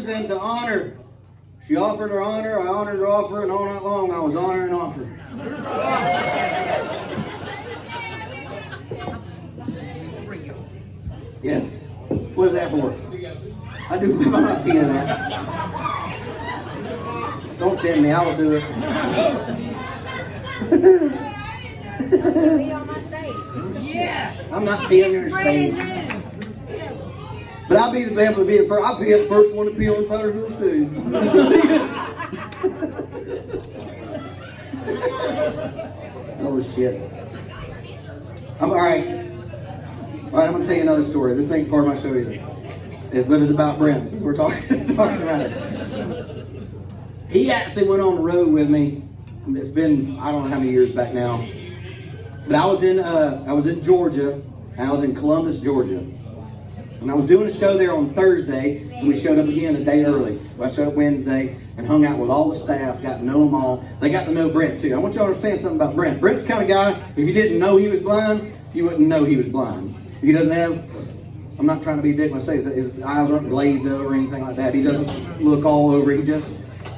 choose and to honor. She offered her honor, I honored her offer, and all night long I was honoring offer. Yes. What is that for? I do. I'm not feeling that. Don't tempt me. I will do it. Be on my stage. Yeah. I'm not being on your stage. But I'll be able to be the first. I'll be the first one to pee on Pottersville's too. Oh shit. I'm all right. All right, I'm gonna tell you another story. This ain't part of my show either. But it's about Brent, since we're talking about it. He actually went on the road with me. It's been, I don't know how many years back now. But I was in Georgia, and I was in Columbus, Georgia. And I was doing a show there on Thursday, and we showed up again a day early. I showed up Wednesday and hung out with all the staff, got to know them all. They got to know Brent too. I want you to understand something about Brent. Brent's the kind of guy, if you didn't know he was blind, you wouldn't know he was blind. He doesn't have, I'm not trying to be a dick when I say his eyes aren't glazed over or anything like that. He doesn't look all over. He just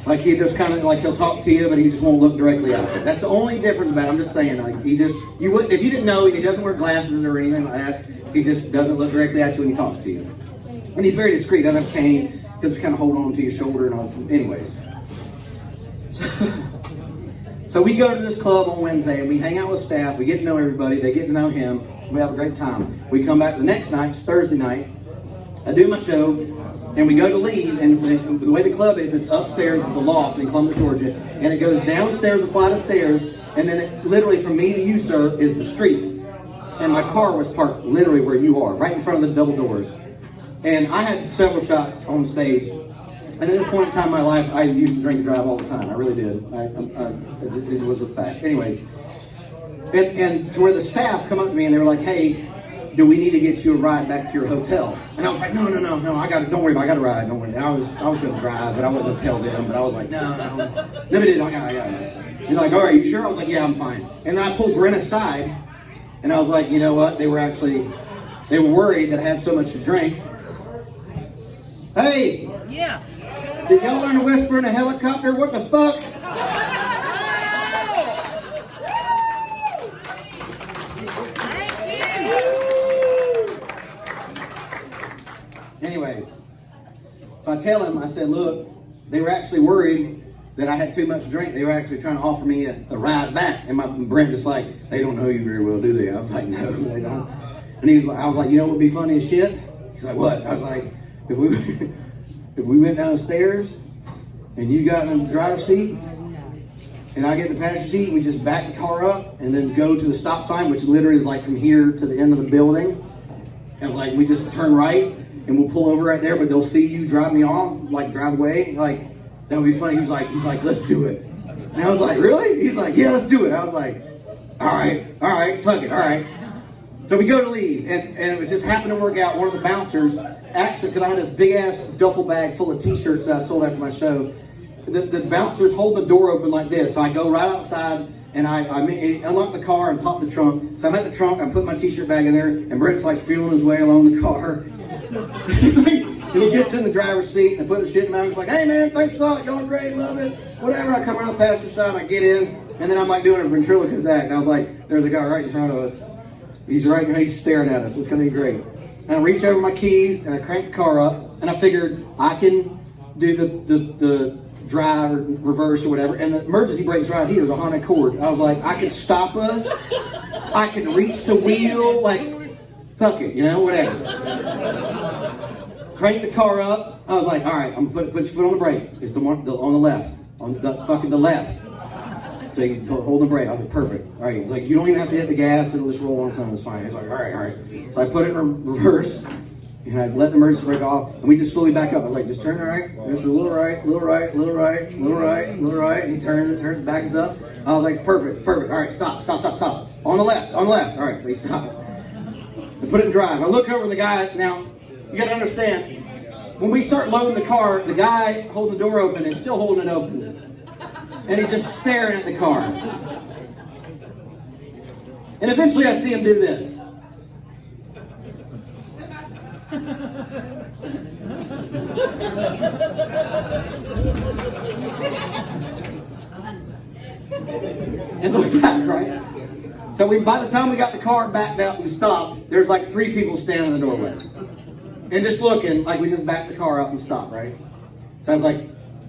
kind of like, he'll talk to you, but he just won't look directly at you. That's the only difference about it. I'm just saying, like, you wouldn't, if you didn't know, he doesn't wear glasses or anything like that. He just doesn't look directly at you when he talks to you. And he's very discreet. Doesn't have a cane. He'll just kind of hold on to your shoulder and all. Anyways. So we go to this club on Wednesday and we hang out with staff. We get to know everybody. They get to know him. We have a great time. We come back the next night. It's Thursday night. I do my show. And we go to leave, and the way the club is, it's upstairs at the loft in Columbus, Georgia, and it goes downstairs a flight of stairs, and then it, literally from me to you, sir, is the street. And my car was parked literally where you are, right in front of the double doors. And I had several shots on stage, and at this point in time in my life, I used to drink and drive all the time. I really did. It was a fact. Anyways, and to where the staff come up to me, and they were like, hey, do we need to get you a ride back to your hotel? And I was like, no, don't worry about it, I got a ride, don't worry. And I was going to drive, but I wasn't going to tell them, but I was like, no. No, we didn't, I got it. He's like, all right, you sure? I was like, yeah, I'm fine. And then I pulled Brent aside, and I was like, you know what? They were worried that I had so much to drink. Hey! Yeah. Did y'all learn to whisper in a helicopter? What the fuck? Anyways, so I tell him, I said, look, they were actually worried that I had too much to drink. They were actually trying to offer me a ride back. And my Brent just like, they don't know you very well, do they? I was like, no, they don't. And I was like, you know what would be funny as shit? He's like, what? I was like, if we went down the stairs and you got in the driver's seat and I get in the passenger seat and we just back the car up and then go to the stop sign, which literally is like from here to the end of the building. I was like, we just turn right and we'll pull over right there, but they'll see you drive me off, like drive away. Like, that would be funny. He's like, let's do it. And I was like, really? He's like, yeah, let's do it. I was like, all right, fuck it, all right. So we go to leave, and it just happened to work out. One of the bouncers, actually, because I had this big-ass duffel bag full of T-shirts that I sold after my show, the bouncers hold the door open like this. So I go right outside, and I unlock the car and pop the trunk. So I'm at the trunk, I put my T-shirt bag in there, and Brent's like feeling his way along the car. And he gets in the driver's seat, and I put the shit in my mouth. He's like, hey man, thanks a lot, y'all are great, love it, whatever. I come around the passenger side, and I get in, and then I'm like doing a ventriloquist act, and I was like, there's a guy right in front of us. He's right now, he's staring at us. It's gonna be great. And I reach over my keys and I crank the car up, and I figured I can do the drive or reverse or whatever. And the emergency brake's right here. There's a Honda Accord. I was like, I can stop us. I can reach the wheel. Like, fuck it, whatever. Crank the car up. I was like, all right, I'm gonna put your foot on the brake. It's the one on the left, on the left. So you can hold the brake. I was like, perfect. All right. He's like, you don't even have to hit the gas. It'll just roll on something. It's fine. He's like, all right. So I put it in reverse, and I let the emergency brake off, and we just slowly back up. I was like, just turn right. Just a little right, little right, little right, little right, little right. And he turns, backs us up. I was like, perfect. All right, stop. On the left. All right, so he stops. I put it in drive. I look over and the guy, now, you got to understand, when we start loading the car, the guy holding the door open is still holding it open. And he's just staring at the car. And eventually I see him do this. and looked back, right? So by the time we got the car backed up and stopped, there's like 3 people standing in the doorway. And just looking, like we just backed the car up and stopped, right? So I was like,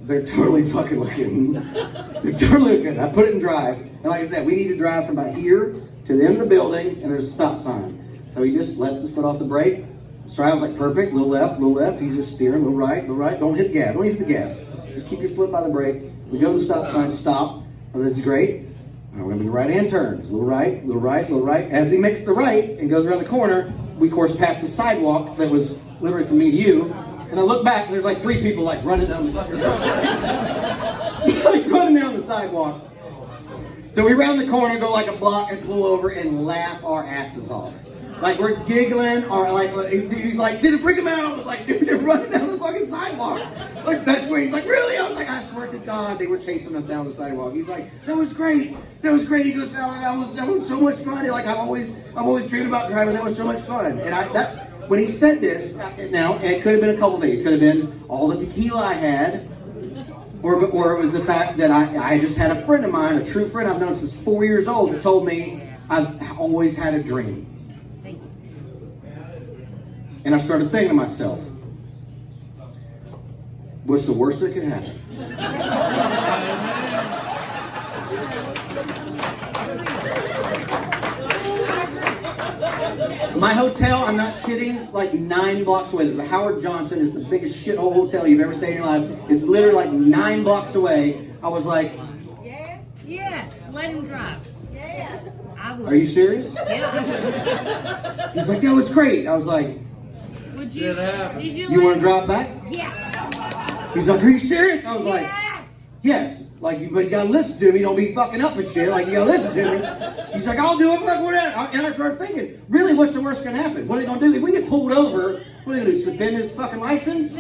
they're totally fucking looking. They're totally looking. I put it in drive. And like I said, we need to drive from about here to the end of the building, and there's a stop sign. So he just lets his foot off the brake. So I was like, perfect, little left, little left. He's just steering, little right. Don't hit the gas, don't hit the gas. Just keep your foot by the brake. We go to the stop sign, stop. Oh, this is great. We're gonna be right-hand turns. Little right, little right, little right. As he makes the right and goes around the corner, we of course pass the sidewalk that was literally from me to you. And I look back and there's like 3 people like running down the fucking road. Like running down the sidewalk. So we round the corner, go like a block and pull over and laugh our asses off. Like we're giggling, or like he's like, did it freak him out? I was like, dude, they're running down the fucking sidewalk. Like that's where he's like, really? I was like, I swear to God, they were chasing us down the sidewalk. He's like, that was great. That was great. He goes, that was so much fun. Like I've always dreamed about driving. That was so much fun. And that's when he said this. Now it could have been a couple things. It could have been all the tequila I had. Or it was the fact that I just had a friend of mine, a true friend I've known since 4 years old, that told me I've always had a dream. And I started thinking to myself, what's the worst that could happen? My hotel, I'm not shitting, is like 9 blocks away. There's a Howard Johnson, is the biggest shithole hotel you've ever stayed in your life. It's literally like 9 blocks away. I was like, yes, let him drive. Yes. I would. Are you serious? Yeah. He's like, that was great. I was like, Would you? Did you want to drive back? Yes. He's like, are you serious? I was like, Yes. yes. Like, but you gotta listen to me. Don't be fucking up and shit. Like, you gotta listen to me. He's like, I'll do it. Like, whatever. And I started thinking, really, what's the worst gonna happen? What are they gonna do? If we get pulled over, what are they gonna do? Suspend his fucking license? He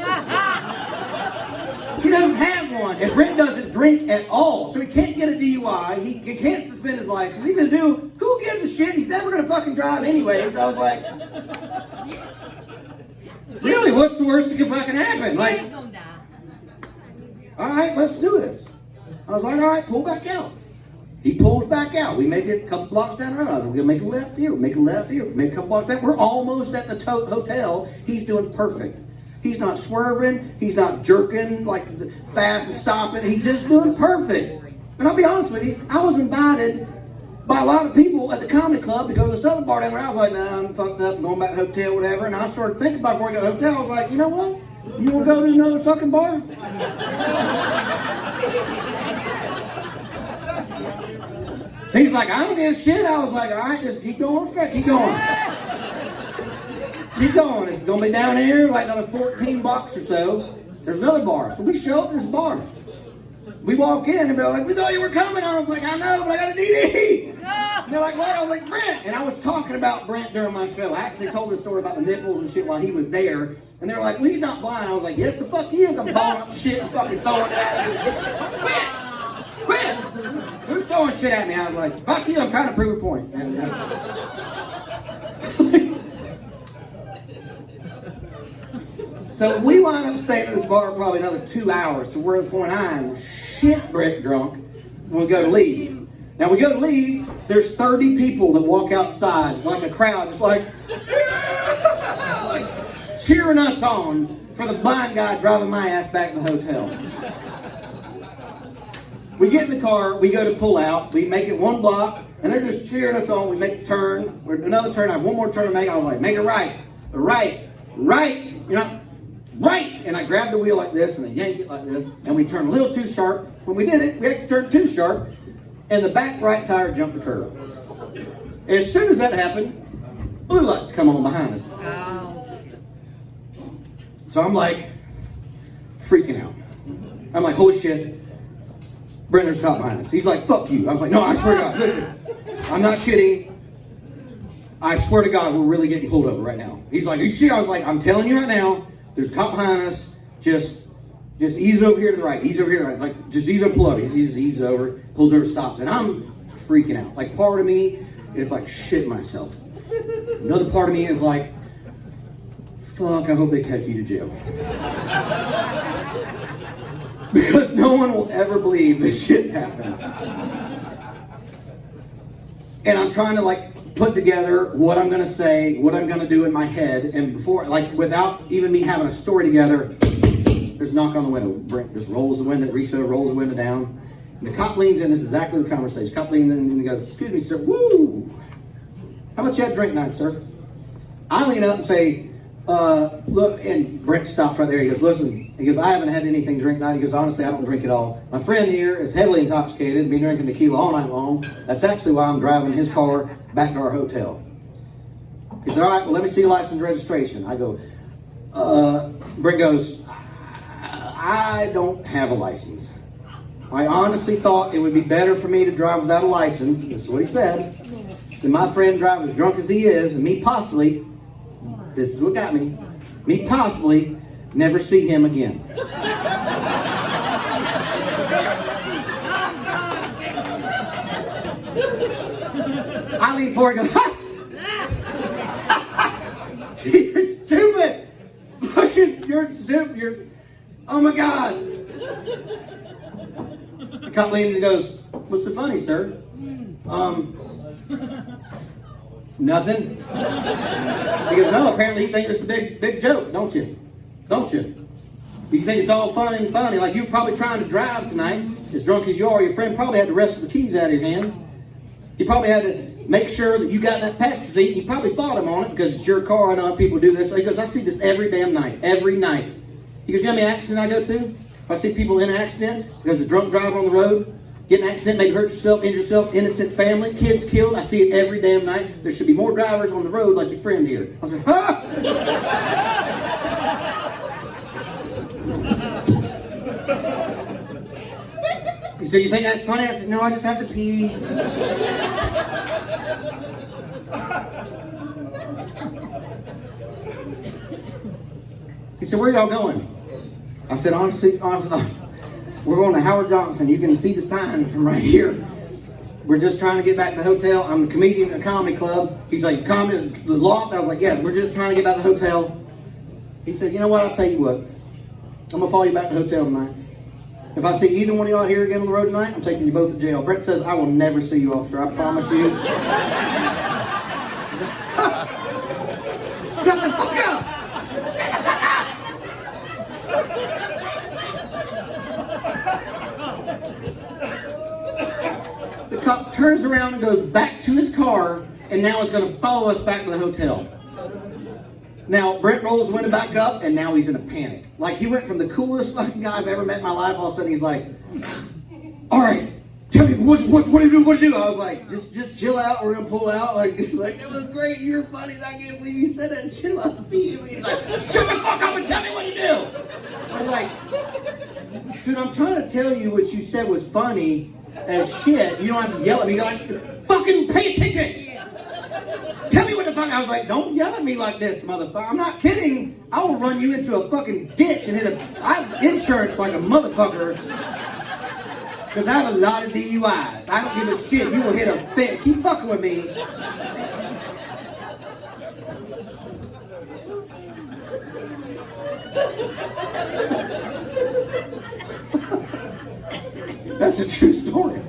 doesn't have one. And Brent doesn't drink at all. So he can't get a DUI. He can't suspend his license. He's gonna do, who gives a shit? He's never gonna fucking drive anyway. So I was like, really, what's the worst that could fucking happen? Like, all right, let's do this. I was like, all right, pull back out. He pulls back out. We make it a couple blocks down the road. We're going to make a left here. Make a left here. Make a couple blocks down. We're almost at the hotel. He's doing perfect. He's not swerving. He's not jerking like fast and stopping. He's just doing perfect. And I'll be honest with you, I was invited by a lot of people at the comedy club to go to this other bar down there. I was like, nah, I'm fucked up. I'm going back to the hotel, whatever. And I started thinking about before I got to the hotel. I was like, you know what? You want to go to another fucking bar? He's like, I don't give a shit. I was like, all right, just keep going straight. Keep going. Keep going. It's going to be down here like another 14 blocks or so. There's another bar. So we show up at this bar. We walk in and they're like, we thought you were coming. I was like, I know, but I got a DD. And they're like, what? I was like, Brent. And I was talking about Brent during my show. I actually told a story about the nipples and shit while he was there. And they're like, well, he's not blind. I was like, yes, the fuck he is. I'm balling up shit and fucking throwing it at him. Quit! Who's throwing shit at me? I was like, fuck you, I'm trying to prove a point. And, so we wind up staying at this bar probably another 2 hours to where the point I'm shit brick drunk when we go to leave. Now we go to leave, there's 30 people that walk outside like a crowd, just like cheering us on for the blind guy driving my ass back to the hotel. We get in the car, we go to pull out, we make it 1 block, and they're just cheering us on. We make a turn, another turn, I have 1 more turn to make. I was like, make it right, right, you know, right. And I grab the wheel like this, and I yank it like this, and we turn a little too sharp. When we did it, we actually turned too sharp, and the back right tire jumped the curb. As soon as that happened, blue lights come on behind us. So I'm like, freaking out. I'm like, holy shit. Brent, there's a cop behind us. He's like, fuck you. I was like, no, I swear to God, listen, I'm not shitting. I swear to God, we're really getting pulled over right now. He's like, are you serious? I was like, I'm telling you right now, there's a cop behind us. Just ease over here to the right. Ease over here to the right. Like, just ease over, pull over. Ease over, pulls over, stops. And I'm freaking out. Like, part of me is like, shit myself. Another part of me is like, fuck, I hope they take you to jail. Because no one will ever believe this shit happened. And I'm trying to like put together what I'm gonna say, what I'm gonna do in my head, and before, like, without even me having a story together, there's a knock on the window. Brent just rolls the window, reaches over, rolls the window down. And the cop leans in. This is exactly the conversation. Cop leans in and he goes, "Excuse me, sir. Woo! How much you had to drink tonight, sir?" I lean up and say, "Look," and Brent stops right there. He goes, "Listen," he goes, "I haven't had anything to drink tonight." He goes, "Honestly, I don't drink at all. My friend here is heavily intoxicated and been drinking tequila all night long. That's actually why I'm driving his car back to our hotel." He said, "All right, well, let me see your license and registration." I go, Brent goes, "I don't have a license. I honestly thought it would be better for me to drive without a license," this is what he said, "than my friend drive as drunk as he is, and me possibly," this is what got me possibly never see him again." I lean forward and go, "Ha! You're stupid! Fucking, you're stupid! Oh my God!" The cop leans and goes, "What's so funny, sir?" "Nothing." He goes, "No, apparently you think it's a big joke, don't you? Don't you? You think it's all fun and funny, like you were probably trying to drive tonight, as drunk as you are. Your friend probably had the rest of the keys out of your hand. He probably had to make sure that you got in that passenger seat, and you probably fought him on it because it's your car. I know how people do this." He goes, "I see this every damn night, every night." He goes, "You know how many accidents I go to? If I see people in an accident because a drunk driver on the road, get in an accident, maybe hurt yourself, injure yourself, innocent family, kids killed. I see it every damn night. There should be more drivers on the road like your friend here." I was like, "Ha!" He said, "You think that's funny?" I said, "No, I just have to pee." He said, "Where y'all going?" I said, honestly, we're going to Howard Johnson. You can see the sign from right here. We're just trying to get back to the hotel. I'm the comedian at a comedy club." He's like, "Comedy, the loft?" I was like, "Yes, we're just trying to get back to the hotel." He said, "You know what, I'll tell you what. I'm going to follow you back to the hotel tonight. If I see either one of y'all here again on the road tonight, I'm taking you both to jail." Brent says, "I will never see you, officer. I promise you." Shut the fuck up! Shut the fuck up! The cop turns around and goes back to his car, and now is going to follow us back to the hotel. Now, Brent rolls the window back up, and now he's in a panic. Like, he went from the coolest fucking guy I've ever met in my life, all of a sudden he's like, "All right, tell me, what do you do, what do you do?" I was like, just chill out, we're going to pull out. Like, it was great, you're funny, I can't believe you said that shit about Steve. He's like, "Shut the fuck up and tell me what to do." I was like, "Dude, I'm trying to tell you what you said was funny as shit. You don't have to yell at me. You got to fucking pay attention. Tell me what the fuck." I was like, "Don't yell at me like this, motherfucker. I'm not kidding. I will run you into a fucking ditch and I have insurance like a motherfucker. Because I have a lot of DUIs. I don't give a shit. You will hit a fence. Keep fucking with me." That's a true story.